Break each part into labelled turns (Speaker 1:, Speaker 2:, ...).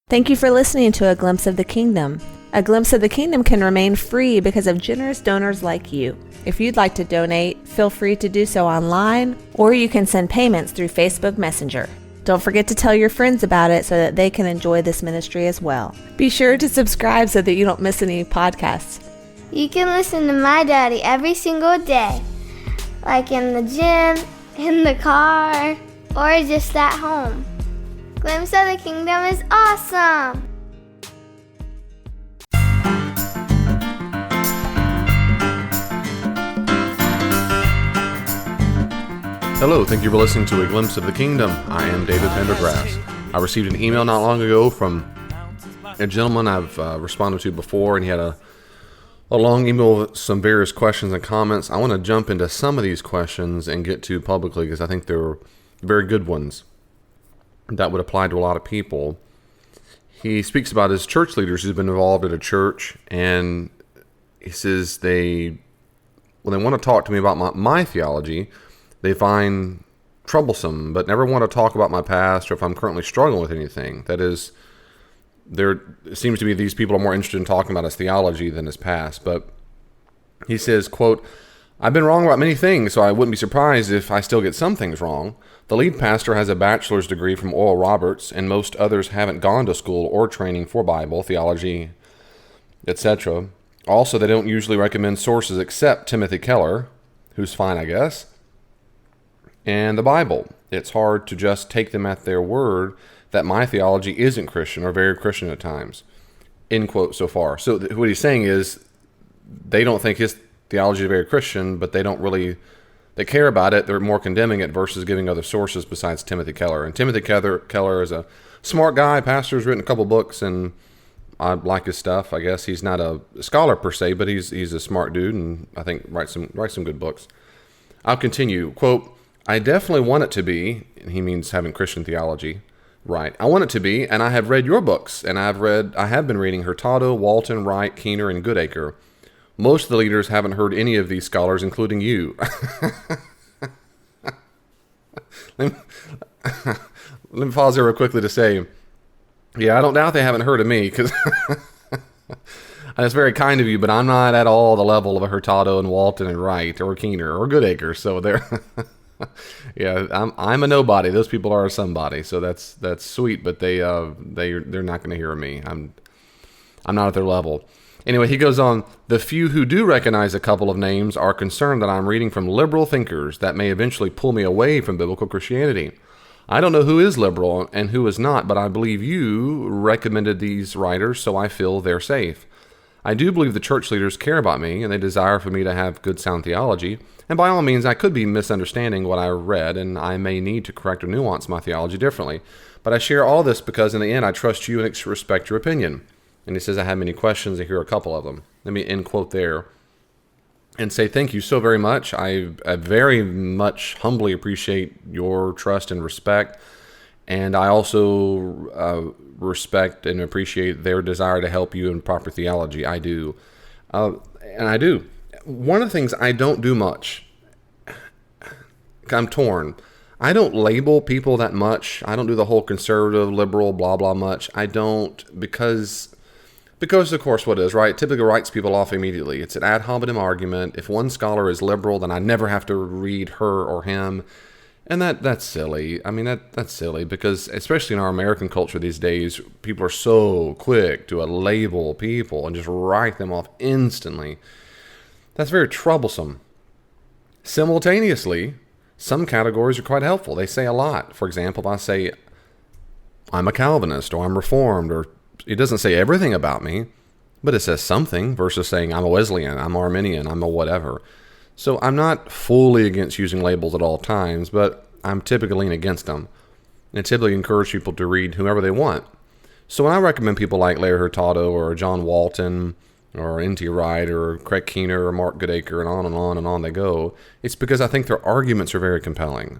Speaker 1: Thank you for listening to A Glimpse of the Kingdom. A Glimpse of the Kingdom can remain free because of generous donors like you. If you'd like to donate, feel free to do so online, or you can send payments through Facebook Messenger. Don't forget to tell your friends about it so that they can enjoy this ministry as well. Be sure to subscribe so that you don't miss any podcasts.
Speaker 2: You can listen to my daddy every single day, like in the gym, in the car, or just at home. Glimpse of the Kingdom is awesome!
Speaker 3: Hello, thank you for listening to A Glimpse of the Kingdom. I am David Pendergrass. I received an email not long ago from a gentleman I've responded to before, and he had a long email with some various questions and comments. I want to jump into some of these questions and get to publicly because I think they're very good ones that would apply to a lot of people. He speaks about his church leaders who've been involved at a church, and he says when they want to talk to me about my theology, they find troublesome, but never want to talk about my past or if I'm currently struggling with anything. That is, it seems to be these people are more interested in talking about his theology than his past. But he says, quote, "I've been wrong about many things, so I wouldn't be surprised if I still get some things wrong. The lead pastor has a bachelor's degree from Oral Roberts, and most others haven't gone to school or training for Bible, theology, etc. Also, they don't usually recommend sources except Timothy Keller, who's fine, I guess, and the Bible. It's hard to just take them at their word that my theology isn't Christian or very Christian at times." End quote so far. So what he's saying is they don't think his theology is very Christian, but they care about it. They're more condemning it versus giving other sources besides Timothy Keller. And Timothy Keller is a smart guy. Pastor's written a couple books, and I like his stuff. I guess he's not a scholar per se, but he's a smart dude, and I think writes some good books. I'll continue. Quote, "I definitely want it to be," and he means having Christian theology, right? "I want it to be, and I have read your books, and I have been reading Hurtado, Walton, Wright, Keener, and Goodacre. Most of the leaders haven't heard any of these scholars, including you." Let me pause there real quickly to say, yeah, I don't doubt they haven't heard of me, because that's very kind of you, but I'm not at all the level of a Hurtado and Walton and Wright or Keener or Goodacre, so they're... Yeah, I'm a nobody. Those people are a somebody, so that's sweet. But they're not going to hear of me. I'm not at their level. Anyway, he goes on. "The few who do recognize a couple of names are concerned that I'm reading from liberal thinkers that may eventually pull me away from biblical Christianity. I don't know who is liberal and who is not, but I believe you recommended these writers, so I feel they're safe. I do believe the church leaders care about me, and they desire for me to have good sound theology. And by all means, I could be misunderstanding what I read, and I may need to correct or nuance my theology differently. But I share all this because in the end, I trust you and respect your opinion." And he says, "I have many questions, and here are a couple of them." Let me end quote there and say thank you so very much. I very much humbly appreciate your trust and respect. And I also respect and appreciate their desire to help you in proper theology. I do. And I do. One of the things I don't do much, I'm torn. I don't label people that much. I don't do the whole conservative, liberal, blah, blah much. I don't, because of course what it is, right? It typically writes people off immediately. It's an ad hominem argument. If one scholar is liberal, then I never have to read her or him. And that's silly. I mean, that's silly because especially in our American culture these days, people are so quick to label people and just write them off instantly. That's very troublesome. Simultaneously, some categories are quite helpful. They say a lot. For example, if I say I'm a Calvinist or I'm Reformed, or it doesn't say everything about me, but it says something versus saying I'm a Wesleyan, I'm Arminian, I'm a whatever. So I'm not fully against using labels at all times, but I'm typically against them. And typically encourage people to read whomever they want. So when I recommend people like Larry Hurtado or John Walton or N.T. Wright or Craig Keener or Mark Goodacre and on and on and on they go, it's because I think their arguments are very compelling.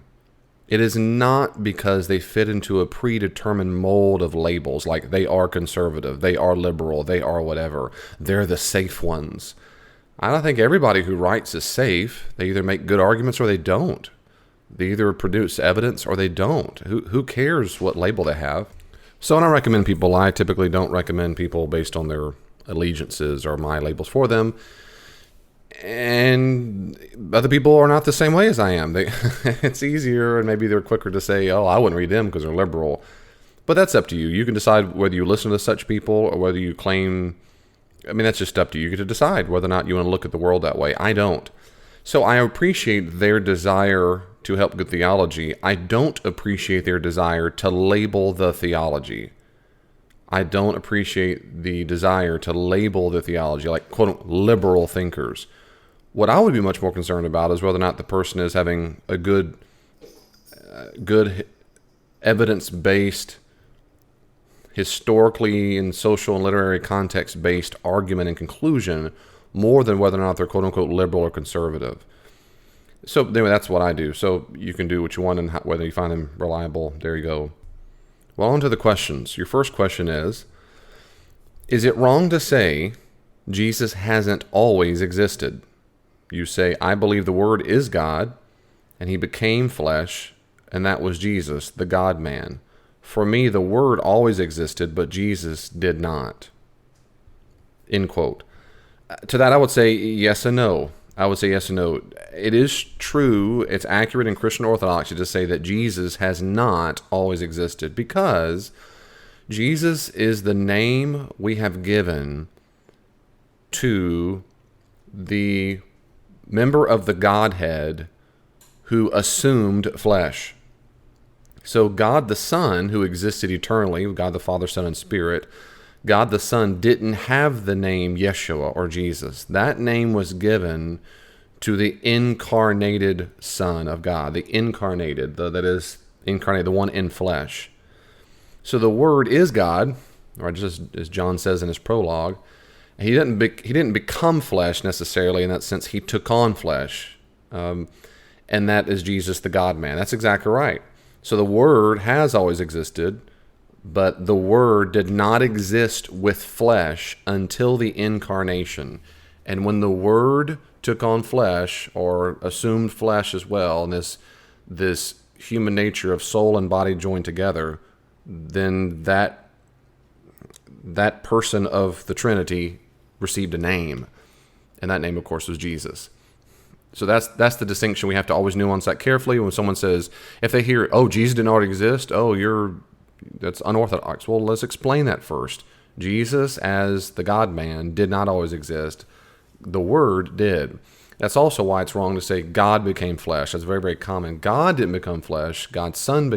Speaker 3: It is not because they fit into a predetermined mold of labels, like they are conservative, they are liberal, they are whatever. They're the safe ones. I don't think everybody who writes is safe. They either make good arguments or they don't. They either produce evidence or they don't. Who cares what label they have? So when I recommend people, I typically don't recommend people based on their allegiances or my labels for them. And other people are not the same way as I am. It's easier, and maybe they're quicker to say, oh, I wouldn't read them because they're liberal. But that's up to you. You can decide whether you listen to such people or whether you claim, that's just up to you. You get to decide whether or not you want to look at the world that way. I don't. So I appreciate their desire to help good theology. I don't appreciate their desire to label the theology. I don't appreciate the desire to label the theology like, quote, liberal thinkers. What I would be much more concerned about is whether or not the person is having a good evidence-based, historically and social and literary context-based argument and conclusion more than whether or not they're quote-unquote liberal or conservative. So anyway, that's what I do. So you can do what you want, and whether you find them reliable, there you go. Well, on to the questions. Your first question is it wrong to say Jesus hasn't always existed? You say, I believe the Word is God, and He became flesh, and that was Jesus, the God-man. For me, the Word always existed, but Jesus did not. End quote. To that, I would say yes and no. It is true, it's accurate in Christian orthodoxy to say that Jesus has not always existed, because Jesus is the name we have given to the member of the Godhead who assumed flesh. So God the Son, who existed eternally, God the Father, Son, and Spirit, God the Son didn't have the name Yeshua or Jesus. That name was given to the incarnated Son of God, the incarnated, that is incarnated, the one in flesh. So the Word is God, or just as John says in his prologue. He didn't become flesh necessarily in that sense. He took on flesh, and that is Jesus, the God-man. That's exactly right. So the Word has always existed, but the Word did not exist with flesh until the incarnation. And when the Word took on flesh, or assumed flesh as well, and this human nature of soul and body joined together, then that person of the Trinity received a name, and that name, of course, was Jesus. So that's the distinction. We have to always nuance that carefully. When someone says, if they hear, oh, Jesus didn't already exist, that's unorthodox. Well, let's explain that first. Jesus, as the God-man, did not always exist. The Word did. That's also why it's wrong to say God became flesh. That's very, very common. God didn't become flesh. God's Son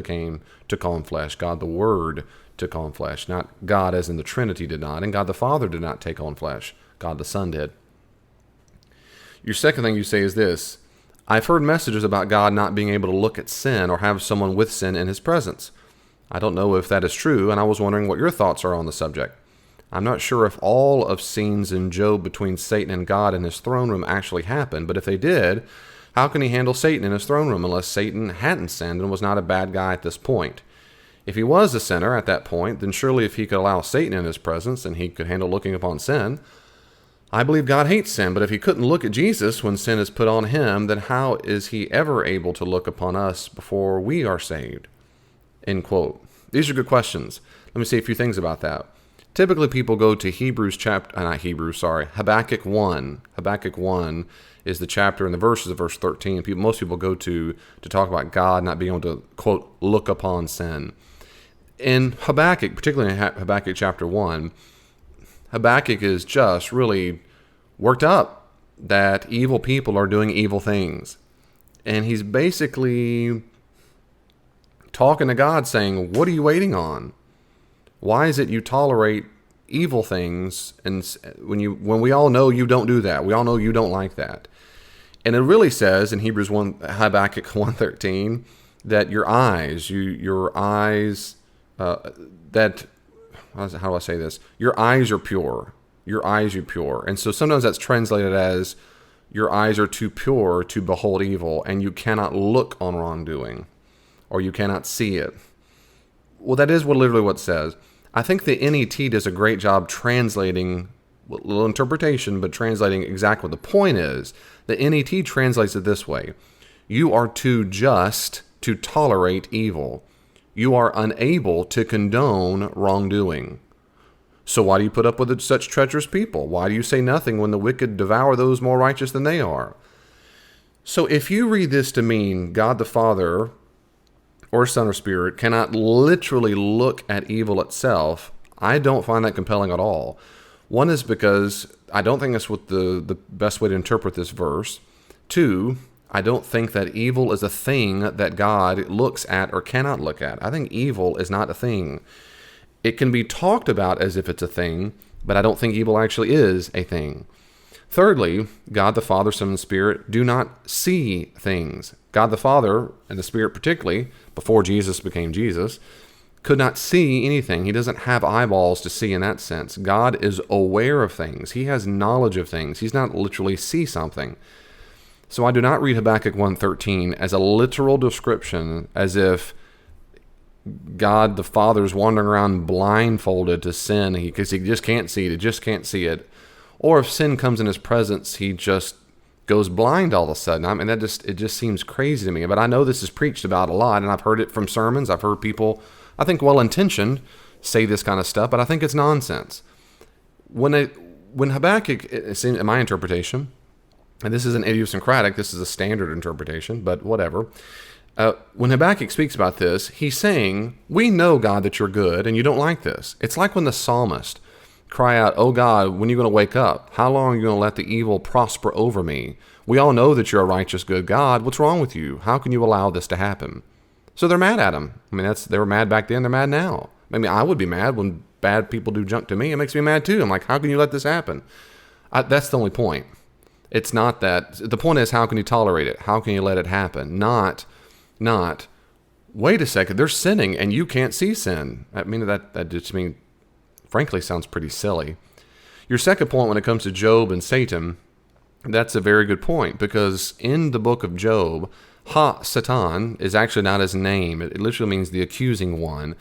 Speaker 3: took on flesh. God the Word took on flesh. Not God as in the Trinity did not. And God the Father did not take on flesh. God the Son did. Your second thing you say is this: I've heard messages about God not being able to look at sin or have someone with sin in His presence. I don't know if that is true, and I was wondering what your thoughts are on the subject. I'm not sure if all of scenes in Job between Satan and God in his throne room actually happened, but if they did, how can he handle Satan in his throne room unless Satan hadn't sinned and was not a bad guy at this point? If he was a sinner at that point, then surely if he could allow Satan in his presence and he could handle looking upon sin, I believe God hates sin, but if he couldn't look at Jesus when sin is put on him, then how is he ever able to look upon us before we are saved? End quote. These are good questions. Let me say a few things about that. Typically people go to Habakkuk 1. Habakkuk 1 is the chapter and the verses of verse 13. Most people go to talk about God not being able to, quote, look upon sin. In Habakkuk, particularly in Habakkuk chapter 1, Habakkuk is just really worked up that evil people are doing evil things. And he's basically talking to God saying, what are you waiting on? Why is it you tolerate evil things, and when we all know you don't do that? We all know you don't like that. And it really says in Habakkuk 1:13 that your eyes, how do I say this? Your eyes are pure. Your eyes are pure. And so sometimes that's translated as your eyes are too pure to behold evil, and you cannot look on wrongdoing, or you cannot see it. Well, that is literally what it says. I think the NET does a great job translating, a little interpretation, but translating exactly what the point is. The NET translates it this way: you are too just to tolerate evil. You are unable to condone wrongdoing. So why do you put up with such treacherous people? Why do you say nothing when the wicked devour those more righteous than they are? So if you read this to mean God the Father or Son or Spirit cannot literally look at evil itself, I don't find that compelling at all. One is because I don't think that's what the best way to interpret this verse. Two, I don't think that evil is a thing that God looks at or cannot look at. I think evil is not a thing. It can be talked about as if it's a thing, but I don't think evil actually is a thing. Thirdly, God the Father, Son, and Spirit do not see things. God the Father, and the Spirit particularly, before Jesus became Jesus, could not see anything. He doesn't have eyeballs to see in that sense. God is aware of things. He has knowledge of things. He's not literally see something. So I do not read Habakkuk 1:13 as a literal description, as if God the Father is wandering around blindfolded to sin because he just can't see it. He just can't see it. Or if sin comes in his presence, he just goes blind all of a sudden. I mean, it just seems crazy to me. But I know this is preached about a lot, and I've heard it from sermons. I've heard people, I think well-intentioned, say this kind of stuff, but I think it's nonsense. When Habakkuk, in my interpretation, and this isn't idiosyncratic, this is a standard interpretation, but whatever. When Habakkuk speaks about this, he's saying, we know, God, that you're good, and you don't like this. It's like when the psalmist cry out, oh God, when are you going to wake up? How long are you going to let the evil prosper over me? We all know that you're a righteous, good God. What's wrong with you? How can you allow this to happen? So they're mad at him. I mean, they were mad back then, they're mad now. I mean, I would be mad when bad people do junk to me. It makes me mad too. I'm like, how can you let this happen? That's the only point. It's not that. The point is, how can you tolerate it? How can you let it happen? Not, wait a second, they're sinning and you can't see sin. I mean, that just frankly sounds pretty silly. Your second point when it comes to Job and Satan, that's a very good point, because in the book of Job, Ha-Satan is actually not his name. It literally means the accusing one.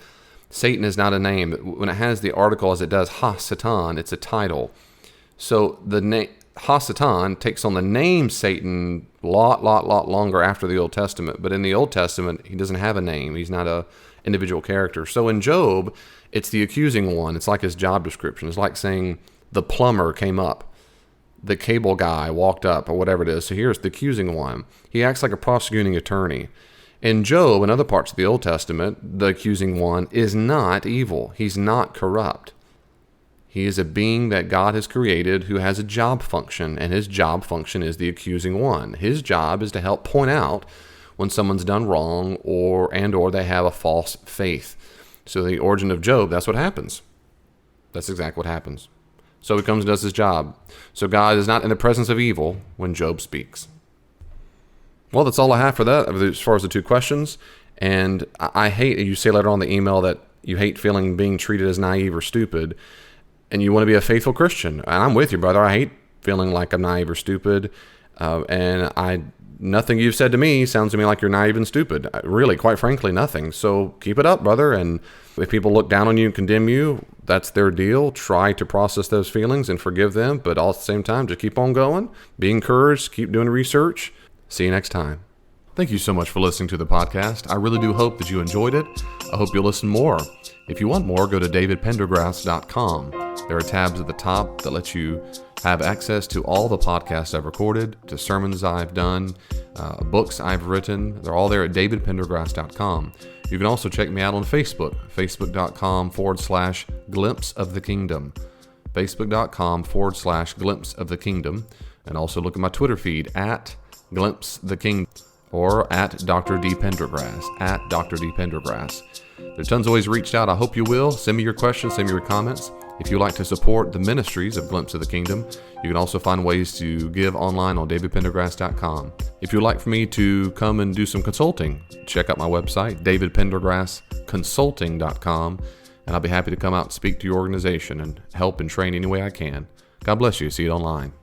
Speaker 3: Satan is not a name. When it has the article as it does, Ha-Satan, it's a title. So the name Ha-Satan takes on the name Satan lot longer after the Old Testament. But in the Old Testament, he doesn't have a name. He's not a individual character. So in Job, it's the accusing one. It's like his job description. It's like saying the plumber came up, the cable guy walked up, or whatever it is. So here's the accusing one. He acts like a prosecuting attorney. In Job and other parts of the Old Testament, the accusing one is not evil. He's not corrupt. He is a being that God has created who has a job function, and his job function is the accusing one. His job is to help point out when someone's done wrong or they have a false faith. So the origin of Job, that's what happens. That's exactly what happens. So he comes and does his job. So God is not in the presence of evil when Job speaks. Well, that's all I have for that as far as the two questions. And I hate, you say later on in the email that you hate being treated as naive or stupid, and you want to be a faithful Christian. And I'm with you, brother. I hate feeling like I'm naive or stupid. Nothing you've said to me sounds to me like you're naive and stupid. Really, quite frankly, nothing. So keep it up, brother. And if people look down on you and condemn you, that's their deal. Try to process those feelings and forgive them. But all at the same time, just keep on going. Be encouraged. Keep doing research. See you next time. Thank you so much for listening to the podcast. I really do hope that you enjoyed it. I hope you'll listen more. If you want more, go to davidpendergrass.com. There are tabs at the top that let you have access to all the podcasts I've recorded, to sermons I've done, books I've written. They're all there at davidpendergrass.com. You can also check me out on Facebook, facebook.com/glimpse of the kingdom, facebook.com/glimpse of the kingdom, and also look at my Twitter feed at glimpse the kingdom or at Dr. D. Pendergrass, at Dr. D. Pendergrass. There's tons of ways reached out. I hope you will. Send me your questions, send me your comments. If you'd like to support the ministries of Glimpse of the Kingdom, you can also find ways to give online on davidpendergrass.com. If you'd like for me to come and do some consulting, check out my website, davidpendergrassconsulting.com, and I'll be happy to come out and speak to your organization and help and train any way I can. God bless you. See you online.